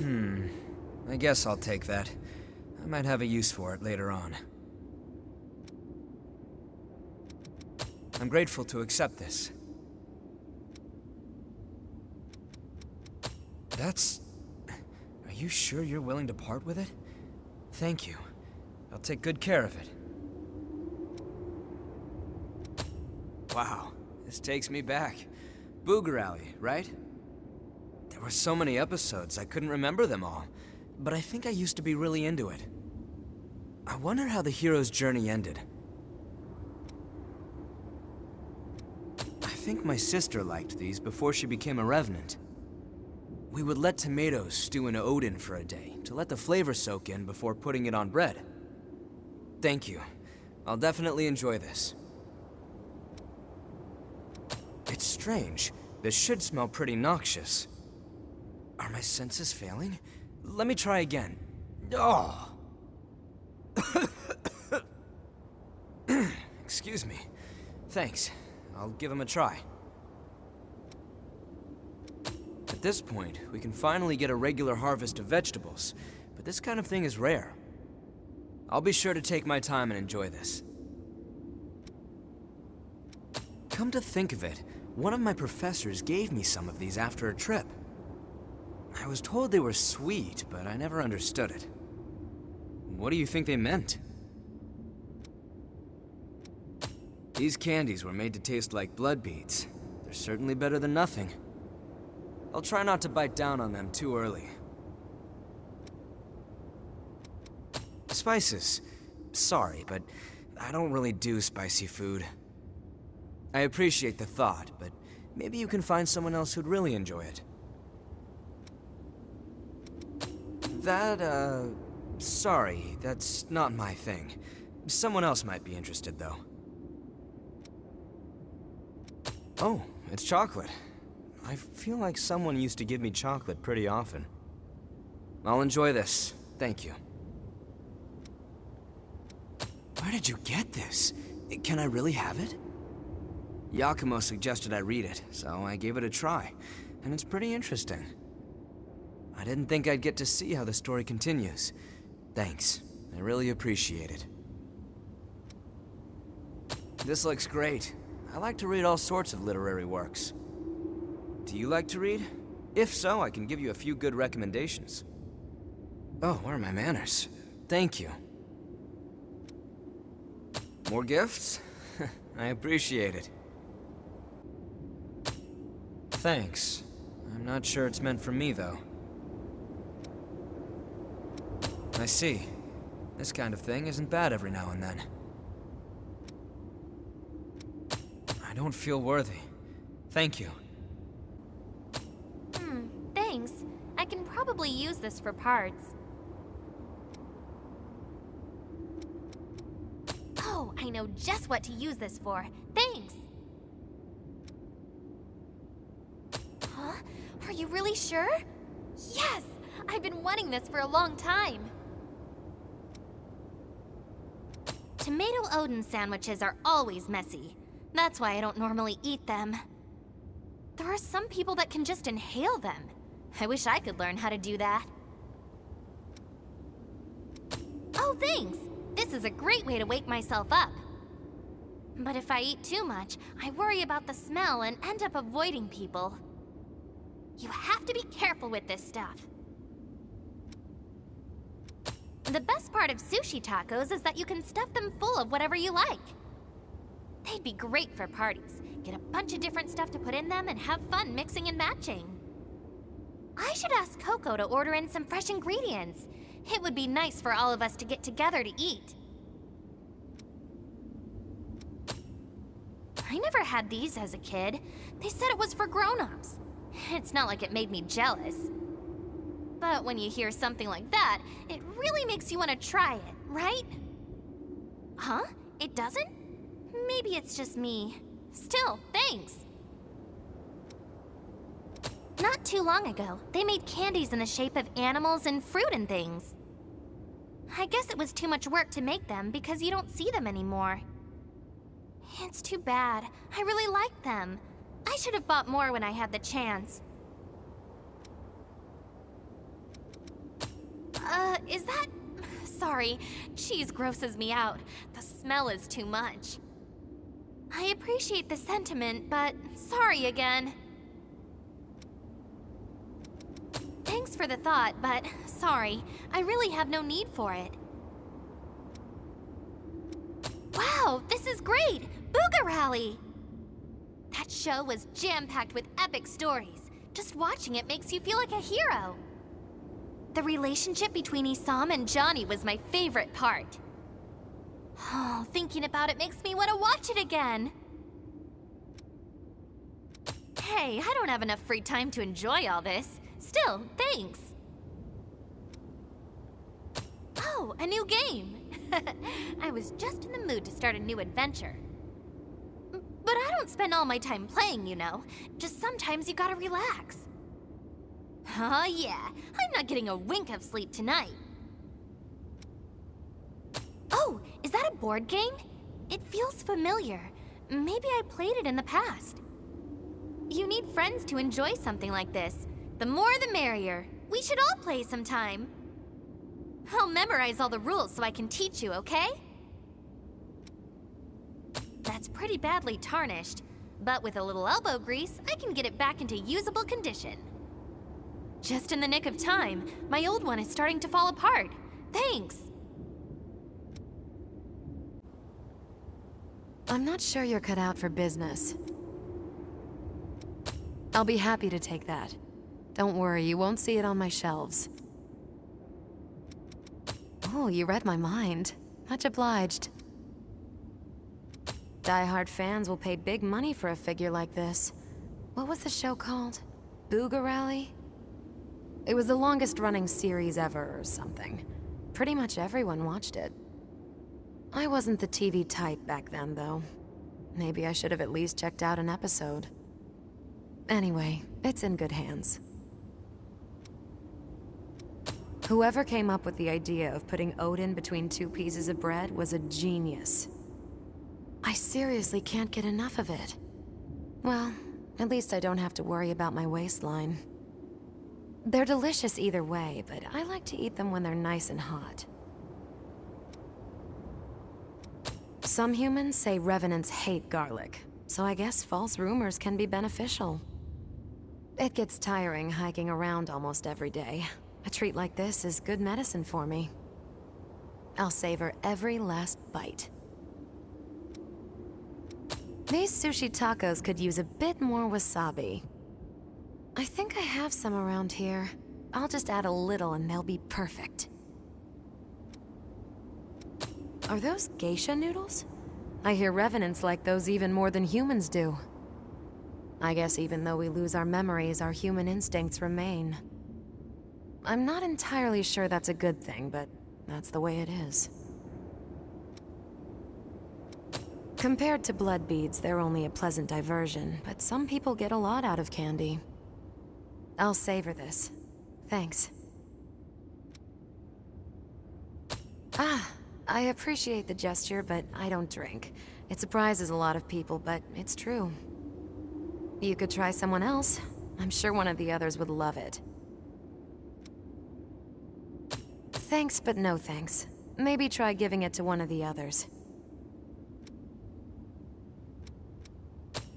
I guess I'll take that. I might have a use for it later on. I'm grateful to accept this. Are you sure you're willing to part with it? Thank you. I'll take good care of it. Wow, this takes me back. Booger Alley, right? There were so many episodes, I couldn't remember them all. But I think I used to be really into it. I wonder how the hero's journey ended. I think my sister liked these before she became a revenant. We would let tomatoes stew in Odin for a day, to let the flavor soak in before putting it on bread. Thank you. I'll definitely enjoy this. It's strange. This should smell pretty noxious. Are my senses failing? Let me try again. Oh! Excuse me. Thanks. I'll give him a try. At this point, we can finally get a regular harvest of vegetables, but this kind of thing is rare. I'll be sure to take my time and enjoy this. Come to think of it, one of my professors gave me some of these after a trip. I was told they were sweet, but I never understood it. What do you think they meant? These candies were made to taste like blood beads. They're certainly better than nothing. I'll try not to bite down on them too early. Spices. Sorry, but I don't really do spicy food. I appreciate the thought, but maybe you can find someone else who'd really enjoy it. Sorry, that's not my thing. Someone else might be interested, though. Oh, it's chocolate. I feel like someone used to give me chocolate pretty often. I'll enjoy this. Thank you. Where did you get this? Can I really have it? Yakumo suggested I read it, so I gave it a try, and it's pretty interesting. I didn't think I'd get to see how the story continues. Thanks. I really appreciate it. This looks great. I like to read all sorts of literary works. Do you like to read? If so, I can give you a few good recommendations. Oh, where are my manners? Thank you. More gifts? I appreciate it. Thanks. I'm not sure it's meant for me, though. I see. This kind of thing isn't bad every now and then. I don't feel worthy. Thank you. Thanks. I can probably use this for parts. Oh, I know just what to use this for. Thanks! Huh? Are you really sure? Yes! I've been wanting this for a long time. Tomato Odin sandwiches are always messy. That's why I don't normally eat them. There are some people that can just inhale them. I wish I could learn how to do that. Oh, thanks! This is a great way to wake myself up. But if I eat too much, I worry about the smell and end up avoiding people. You have to be careful with this stuff. The best part of sushi tacos is that you can stuff them full of whatever you like. They'd be great for parties. Get a bunch of different stuff to put in them and have fun mixing and matching. I should ask Coco to order in some fresh ingredients. It would be nice for all of us to get together to eat. I never had these as a kid. They said it was for grown-ups. It's not like it made me jealous. But when you hear something like that, it really makes you want to try it, right? Huh? It doesn't? Maybe it's just me. Still, thanks. Not too long ago, they made candies in the shape of animals and fruit and things. I guess it was too much work to make them because you don't see them anymore. It's too bad. I really like them. I should have bought more when I had the chance. Is that... Sorry, cheese grosses me out. The smell is too much. I appreciate the sentiment, but sorry again. Thanks for the thought, but sorry. I really have no need for it. Wow, this is great! Booga Rally! That show was jam-packed with epic stories. Just watching it makes you feel like a hero. The relationship between Isam and Johnny was my favorite part. Oh, thinking about it makes me want to watch it again. Hey, I don't have enough free time to enjoy all this. Still, thanks. Oh, a new game. I was just in the mood to start a new adventure. But I don't spend all my time playing, you know. Just sometimes you gotta relax. Oh yeah, I'm not getting a wink of sleep tonight. Oh, is that a board game? It feels familiar. Maybe I played it in the past. You need friends to enjoy something like this. The more the merrier. We should all play sometime. I'll memorize all the rules so I can teach you, okay? That's pretty badly tarnished, but with a little elbow grease, I can get it back into usable condition. Just in the nick of time, my old one is starting to fall apart. Thanks! I'm not sure you're cut out for business. I'll be happy to take that. Don't worry, you won't see it on my shelves. Oh, you read my mind. Much obliged. Die-hard fans will pay big money for a figure like this. What was the show called? Booga Rally? It was the longest-running series ever or something. Pretty much everyone watched it. I wasn't the TV type back then, though. Maybe I should have at least checked out an episode. Anyway, it's in good hands. Whoever came up with the idea of putting Odin between two pieces of bread was a genius. I seriously can't get enough of it. Well, at least I don't have to worry about my waistline. They're delicious either way, but I like to eat them when they're nice and hot. Some humans say revenants hate garlic, so I guess false rumors can be beneficial. It gets tiring hiking around almost every day. A treat like this is good medicine for me. I'll savor every last bite. These sushi tacos could use a bit more wasabi. I think I have some around here. I'll just add a little and they'll be perfect. Are those geisha noodles? I hear revenants like those even more than humans do. I guess even though we lose our memories, our human instincts remain. I'm not entirely sure that's a good thing, but that's the way it is. Compared to blood beads, they're only a pleasant diversion, but some people get a lot out of candy. I'll savor this. Thanks. Ah, I appreciate the gesture, but I don't drink. It surprises a lot of people, but it's true. You could try someone else. I'm sure one of the others would love it. Thanks, but no thanks. Maybe try giving it to one of the others.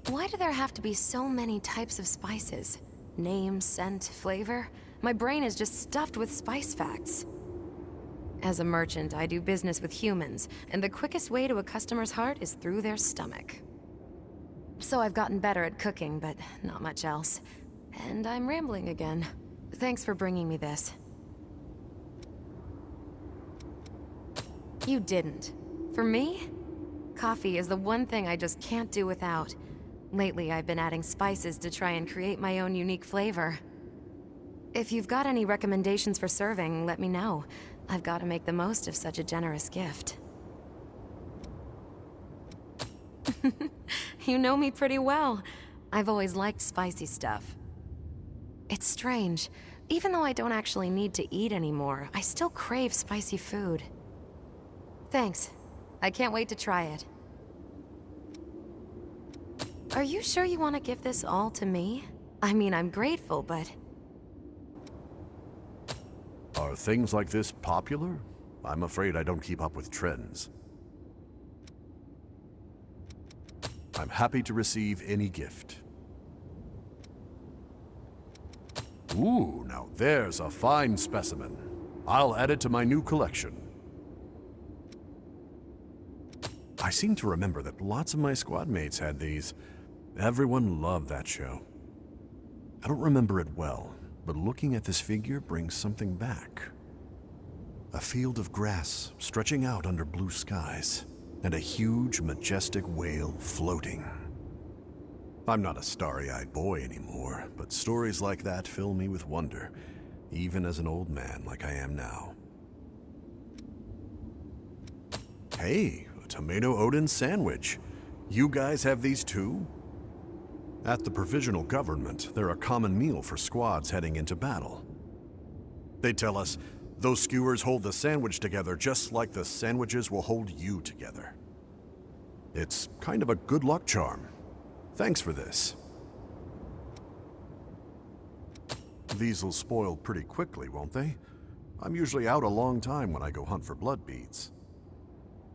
Why do there have to be so many types of spices? Name, scent, flavor? My brain is just stuffed with spice facts. As a merchant, I do business with humans, and the quickest way to a customer's heart is through their stomach. So I've gotten better at cooking, but not much else. And I'm rambling again. Thanks for bringing me this. You didn't. For me? Coffee is the one thing I just can't do without. Lately, I've been adding spices to try and create my own unique flavor. If you've got any recommendations for serving, let me know. I've got to make the most of such a generous gift. You know me pretty well. I've always liked spicy stuff. It's strange. Even though I don't actually need to eat anymore, I still crave spicy food. Thanks. I can't wait to try it. Are you sure you want to give this all to me? I mean, I'm grateful, but... Are things like this popular? I'm afraid I don't keep up with trends. I'm happy to receive any gift. Ooh, now there's a fine specimen. I'll add it to my new collection. I seem to remember that lots of my squad mates had these. Everyone loved that show. I don't remember it well, but looking at this figure brings something back. A field of grass stretching out under blue skies, and a huge, majestic whale floating. I'm not a starry-eyed boy anymore, but stories like that fill me with wonder, even as an old man like I am now. Hey, a tomato Odin sandwich. You guys have these too? At the Provisional Government, they're a common meal for squads heading into battle. They tell us, those skewers hold the sandwich together just like the sandwiches will hold you together. It's kind of a good luck charm. Thanks for this. These'll spoil pretty quickly, won't they? I'm usually out a long time when I go hunt for blood beads.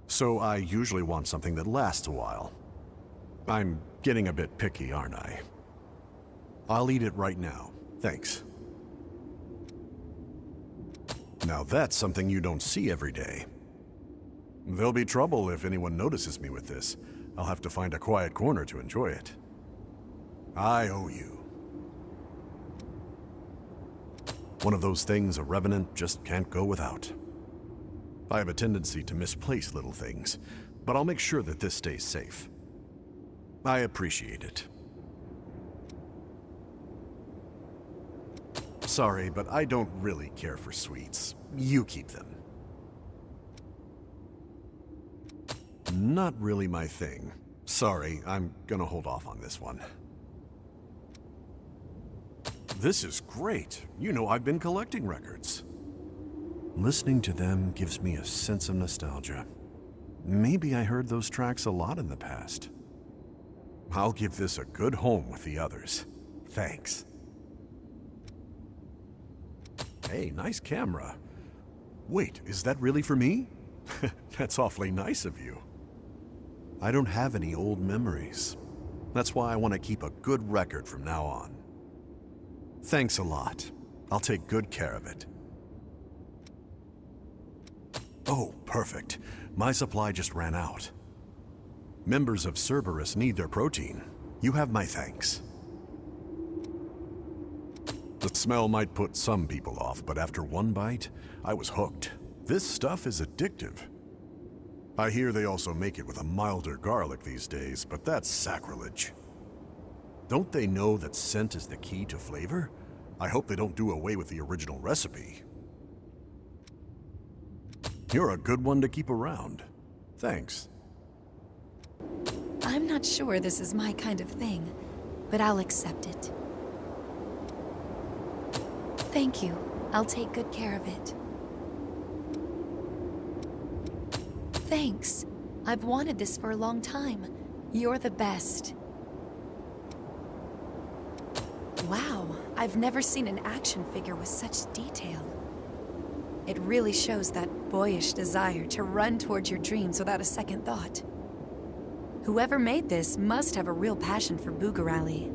So I usually want something that lasts a while. I'm getting a bit picky, aren't I? I'll eat it right now. Thanks. Now that's something you don't see every day. There'll be trouble if anyone notices me with this. I'll have to find a quiet corner to enjoy it. I owe you. One of those things a revenant just can't go without. I have a tendency to misplace little things, but I'll make sure that this stays safe. I appreciate it. Sorry, but I don't really care for sweets. You keep them. Not really my thing. Sorry, I'm gonna hold off on this one. This is great. You know, I've been collecting records. Listening to them gives me a sense of nostalgia. Maybe I heard those tracks a lot in the past. I'll give this a good home with the others. Thanks. Hey, nice camera. Wait, is that really for me? That's awfully nice of you. I don't have any old memories. That's why I want to keep a good record from now on. Thanks a lot. I'll take good care of it. Oh, perfect. My supply just ran out. Members of Cerberus need their protein. You have my thanks. The smell might put some people off, but after one bite, I was hooked. This stuff is addictive. I hear they also make it with a milder garlic these days, but that's sacrilege. Don't they know that scent is the key to flavor? I hope they don't do away with the original recipe. You're a good one to keep around. Thanks. I'm not sure this is my kind of thing, but I'll accept it. Thank you. I'll take good care of it. Thanks. I've wanted this for a long time. You're the best. Wow, I've never seen an action figure with such detail. It really shows that boyish desire to run towards your dreams without a second thought. Whoever made this must have a real passion for Boogarally.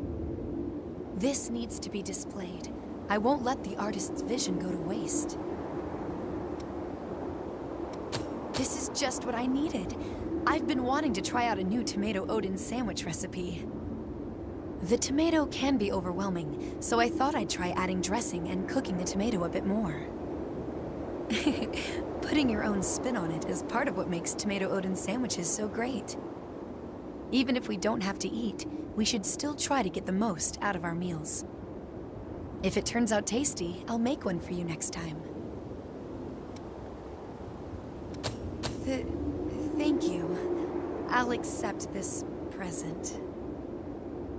This needs to be displayed. I won't let the artist's vision go to waste. This is just what I needed. I've been wanting to try out a new tomato Odin sandwich recipe. The tomato can be overwhelming, so I thought I'd try adding dressing and cooking the tomato a bit more. Putting your own spin on it is part of what makes tomato Odin sandwiches so great. Even if we don't have to eat, we should still try to get the most out of our meals. If it turns out tasty, I'll make one for you next time. Thank you. I'll accept this present.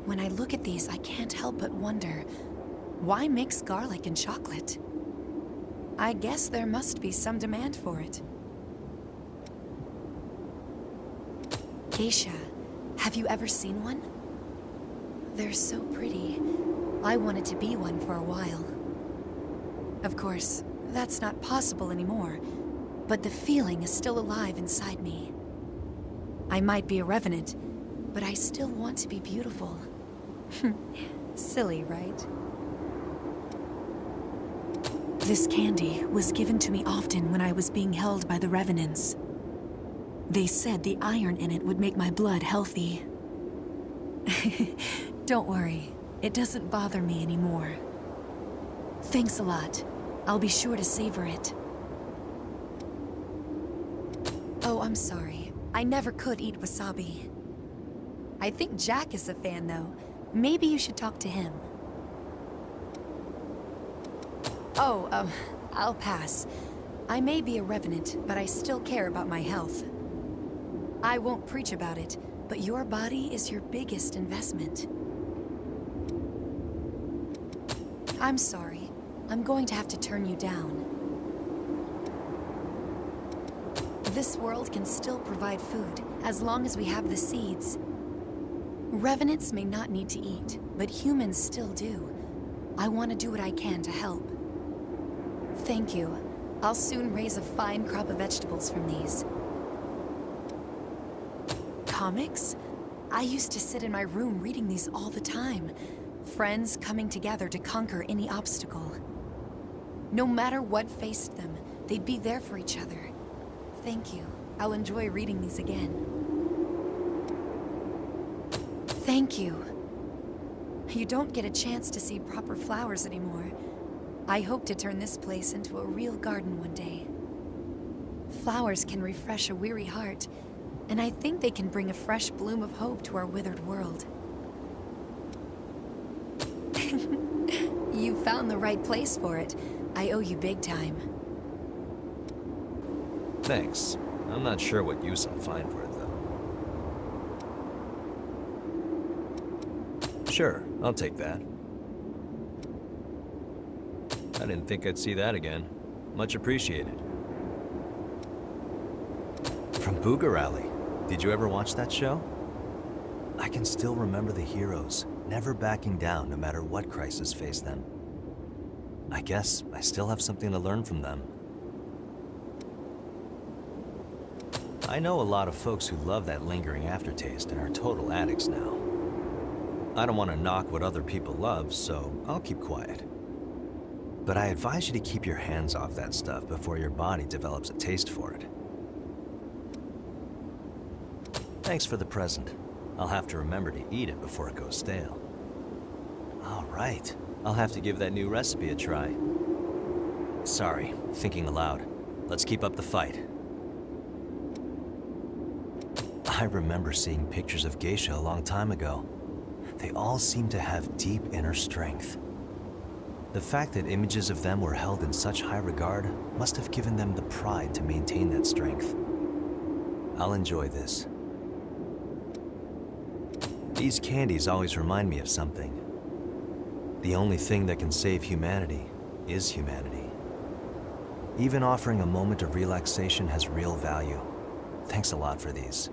When I look at these, I can't help but wonder, why mix garlic and chocolate? I guess there must be some demand for it. Geisha, have you ever seen one? They're so pretty. I wanted to be one for a while. Of course, That's not possible anymore, but the feeling is still alive inside me. I might be a revenant, but I still want to be beautiful. Silly, right? This candy was given to me often when I was being held by the revenants. They said the iron in it would make my blood healthy. Don't worry, it doesn't bother me anymore. Thanks a lot. I'll be sure to savor it. Oh, I'm sorry. I never could eat wasabi. I think Jack is a fan, though. Maybe you should talk to him. Oh, I'll pass. I may be a revenant, but I still care about my health. I won't preach about it, but your body is your biggest investment. I'm sorry. I'm going to have to turn you down. This world can still provide food, as long as we have the seeds. Revenants may not need to eat, but humans still do. I want to do what I can to help. Thank you. I'll soon raise a fine crop of vegetables from these. Comics? I used to sit in my room reading these all the time. Friends coming together to conquer any obstacle. No matter what faced them, they'd be there for each other. Thank you. I'll enjoy reading these again. Thank you. You don't get a chance to see proper flowers anymore. I hope to turn this place into a real garden one day. Flowers can refresh a weary heart, and I think they can bring a fresh bloom of hope to our withered world. You found the right place for it. I owe you big time. Thanks. I'm not sure what use I'll find for it, though. Sure, I'll take that. I didn't think I'd see that again. Much appreciated. From Booger Alley. Did you ever watch that show? I can still remember the heroes, never backing down no matter what crisis faced them. I guess I still have something to learn from them. I know a lot of folks who love that lingering aftertaste and are total addicts now. I don't want to knock what other people love, so I'll keep quiet. But I advise you to keep your hands off that stuff before your body develops a taste for it. Thanks for the present. I'll have to remember to eat it before it goes stale. All right, I'll have to give that new recipe a try. Sorry, thinking aloud. Let's keep up the fight. I remember seeing pictures of geisha a long time ago. They all seem to have deep inner strength. The fact that images of them were held in such high regard must have given them the pride to maintain that strength. I'll enjoy this. These candies always remind me of something. The only thing that can save humanity is humanity. Even offering a moment of relaxation has real value. Thanks a lot for these.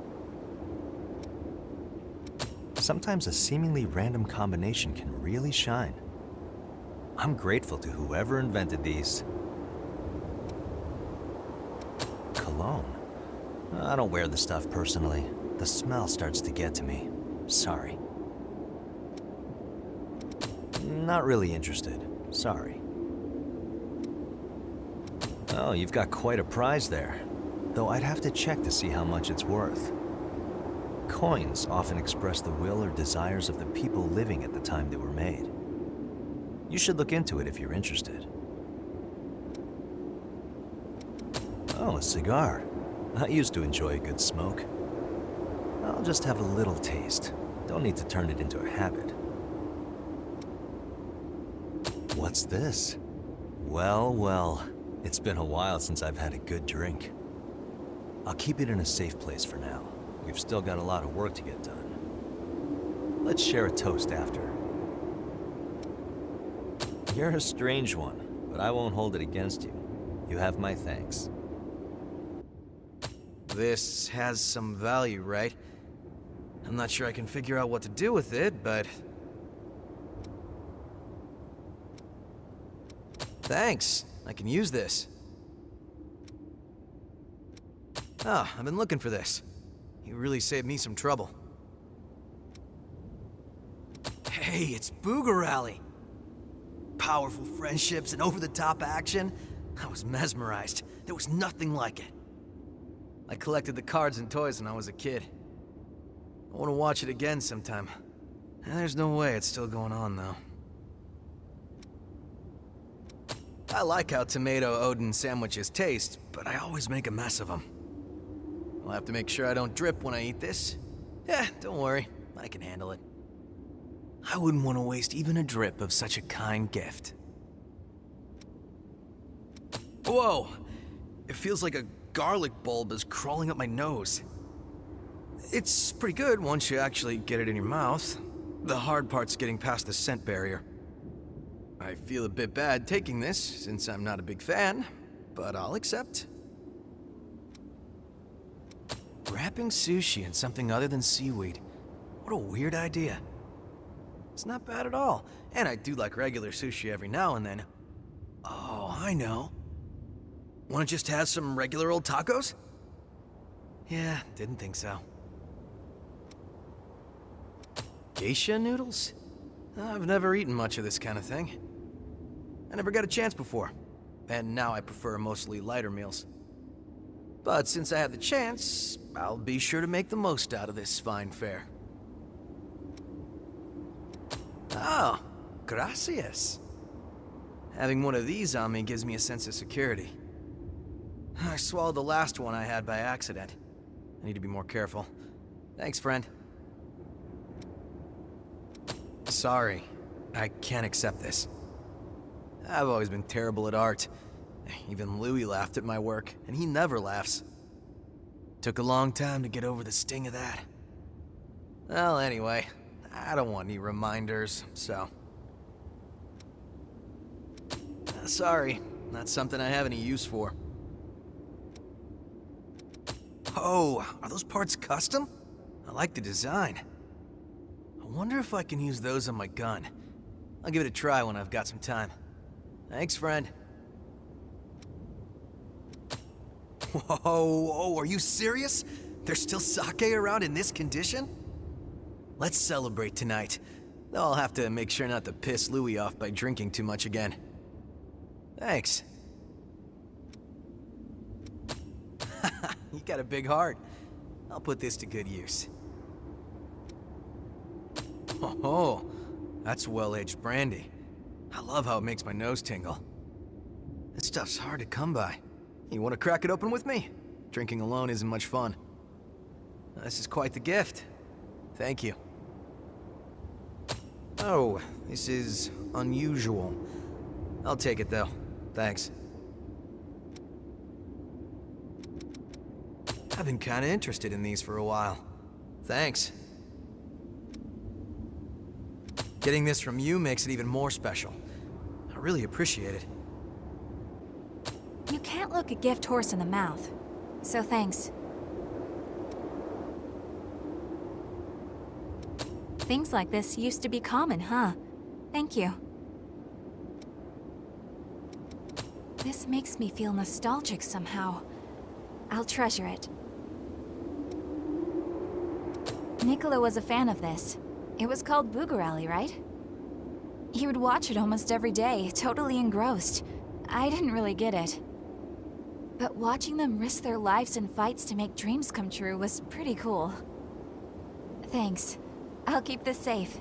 Sometimes a seemingly random combination can really shine. I'm grateful to whoever invented these. Cologne. I don't wear the stuff personally. The smell starts to get to me. Sorry. Not really interested. Sorry. Oh, you've got quite a prize there. Though I'd have to check to see how much it's worth. Coins often express the will or desires of the people living at the time they were made. You should look into it if you're interested. Oh, a cigar. I used to enjoy a good smoke. I'll just have a little taste. Don't need to turn it into a habit. What's this? Well, well. It's been a while since I've had a good drink. I'll keep it in a safe place for now. We've still got a lot of work to get done. Let's share a toast after. You're a strange one, but I won't hold it against you. You have my thanks. This has some value, right? I'm not sure I can figure out what to do with it, but... Thanks. I can use this. Ah, I've been looking for this. You really saved me some trouble. Hey, it's Booger Rally! Powerful friendships and over-the-top action. I was mesmerized. There was nothing like it. I collected the cards and toys when I was a kid. I want to watch it again sometime. There's no way it's still going on, though. I like how tomato Odin sandwiches taste, but I always make a mess of them. I'll have to make sure I don't drip when I eat this. Yeah, don't worry. I can handle it. I wouldn't want to waste even a drip of such a kind gift. Whoa! It feels like a garlic bulb is crawling up my nose. It's pretty good once you actually get it in your mouth. The hard part's getting past the scent barrier. I feel a bit bad taking this, since I'm not a big fan, but I'll accept. Wrapping sushi in something other than seaweed. What a weird idea. It's not bad at all, and I do like regular sushi every now and then. Oh, I know. Wanna just have some regular old tacos? Yeah, didn't think so. Geisha noodles? I've never eaten much of this kind of thing. I never got a chance before, and now I prefer mostly lighter meals. But since I have the chance, I'll be sure to make the most out of this fine fare. Oh, gracias. Having one of these on me gives me a sense of security. I swallowed the last one I had by accident. I need to be more careful. Thanks, friend. Sorry, I can't accept this. I've always been terrible at art. Even Louis laughed at my work, and he never laughs. Took a long time to get over the sting of that. Well, anyway, I don't want any reminders, so... sorry, not something I have any use for. Oh, are those parts custom? I like the design. I wonder if I can use those on my gun. I'll give it a try when I've got some time. Thanks, friend. Whoa, are you serious? There's still sake around in this condition? Let's celebrate tonight. Though I'll have to make sure not to piss Louis off by drinking too much again. Thanks. You got a big heart. I'll put this to good use. Oh, that's well-aged brandy. I love how it makes my nose tingle. This stuff's hard to come by. You want to crack it open with me? Drinking alone isn't much fun. This is quite the gift. Thank you. Oh, this is unusual. I'll take it though. Thanks. I've been kinda interested in these for a while. Thanks. Getting this from you makes it even more special. I really appreciate it. You can't look a gift horse in the mouth, so thanks. Things like this used to be common, huh? Thank you. This makes me feel nostalgic somehow. I'll treasure it. Nicola was a fan of this. It was called Boogerali, right? He would watch it almost every day, totally engrossed. I didn't really get it. But watching them risk their lives in fights to make dreams come true was pretty cool. Thanks. I'll keep this safe.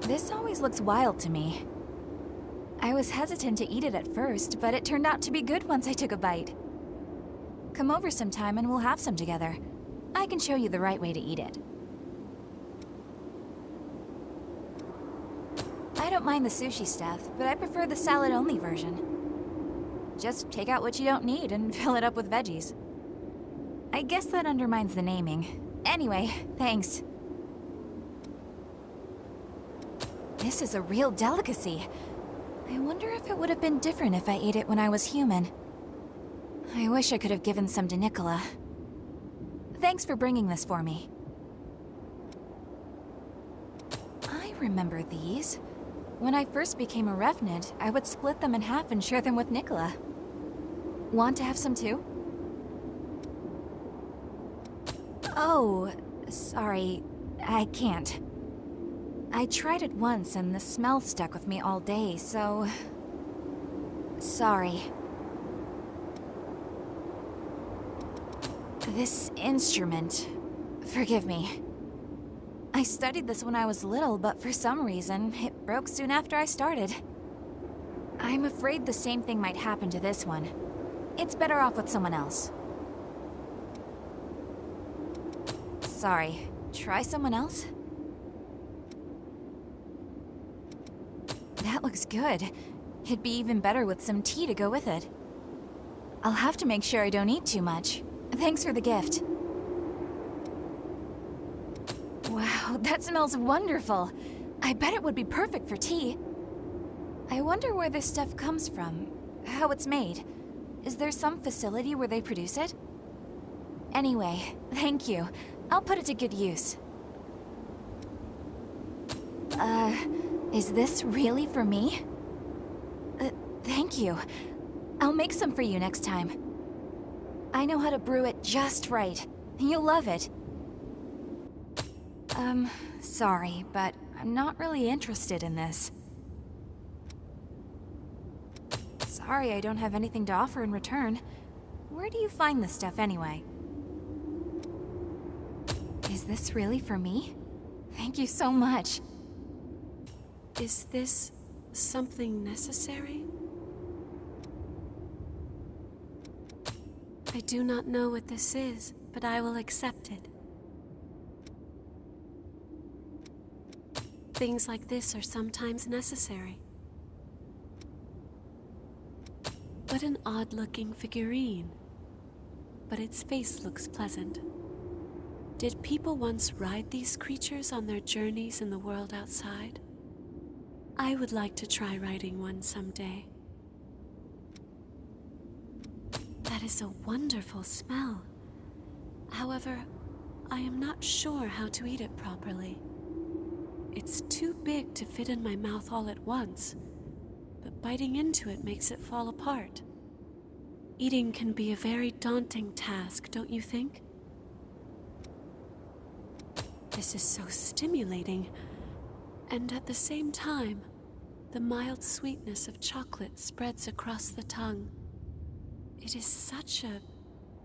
This always looks wild to me. I was hesitant to eat it at first, but it turned out to be good once I took a bite. Come over sometime and we'll have some together. I can show you the right way to eat it. I don't mind the sushi stuff, but I prefer the salad-only version. Just take out what you don't need and fill it up with veggies. I guess that undermines the naming. Anyway, thanks. This is a real delicacy. I wonder if it would have been different if I ate it when I was human. I wish I could have given some to Nicola. Thanks for bringing this for me. I remember these. When I first became a revenant, I would split them in half and share them with Nicola. Want to have some too? Oh, sorry. I can't. I tried it once and the smell stuck with me all day, so... Sorry. This instrument... Forgive me. I studied this when I was little, but for some reason, it broke soon after I started. I'm afraid the same thing might happen to this one. It's better off with someone else. Sorry. Try someone else? That looks good. It'd be even better with some tea to go with it. I'll have to make sure I don't eat too much. Thanks for the gift. Wow, that smells wonderful. I bet it would be perfect for tea. I wonder where this stuff comes from, how it's made. Is there some facility where they produce it? Anyway, thank you. I'll put it to good use. Is this really for me? Thank you. I'll make some for you next time. I know how to brew it just right. You'll love it. Sorry, but I'm not really interested in this. Sorry, I don't have anything to offer in return. Where do you find this stuff anyway? Is this really for me? Thank you so much. Is this something necessary? I do not know what this is, but I will accept it. Things like this are sometimes necessary. What an odd-looking figurine. But its face looks pleasant. Did people once ride these creatures on their journeys in the world outside? I would like to try riding one someday. That is a wonderful smell. However, I am not sure how to eat it properly. It's too big to fit in my mouth all at once, but biting into it makes it fall apart. Eating can be a very daunting task, don't you think? This is so stimulating, and at the same time, the mild sweetness of chocolate spreads across the tongue. It is such a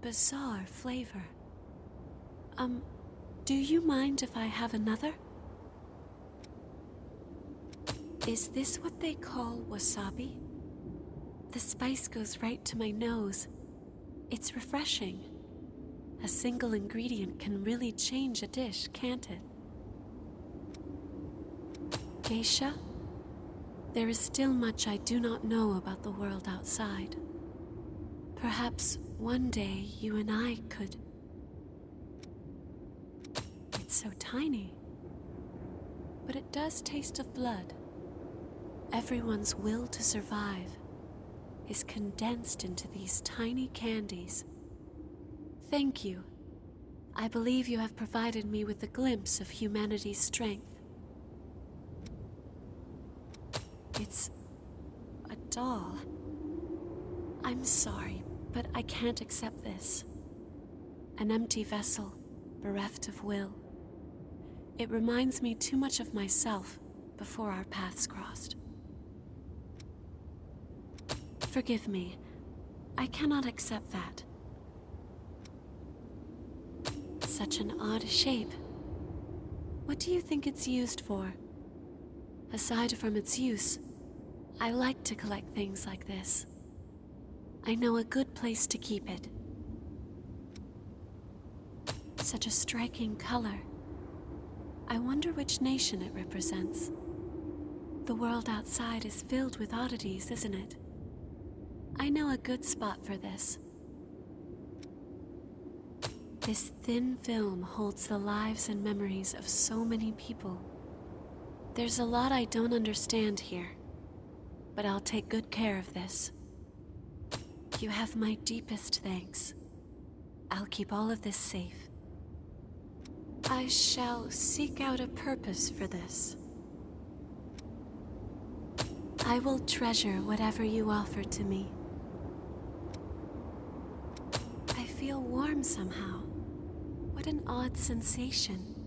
bizarre flavor. Do you mind if I have another? Is this what they call wasabi? The spice goes right to my nose. It's refreshing. A single ingredient can really change a dish, can't it? Geisha, there is still much I do not know about the world outside. Perhaps one day you and I could... It's so tiny. But it does taste of blood. Everyone's will to survive is condensed into these tiny candies. Thank you. I believe you have provided me with a glimpse of humanity's strength. It's a doll. I'm sorry, but I can't accept this. An empty vessel, bereft of will. It reminds me too much of myself before our paths crossed. Forgive me. I cannot accept that. Such an odd shape. What do you think it's used for? Aside from its use, I like to collect things like this. I know a good place to keep it. Such a striking color. I wonder which nation it represents. The world outside is filled with oddities, isn't it? I know a good spot for this. This thin film holds the lives and memories of so many people. There's a lot I don't understand here, but I'll take good care of this. You have my deepest thanks. I'll keep all of this safe. I shall seek out a purpose for this. I will treasure whatever you offer to me. I feel warm somehow. What an odd sensation.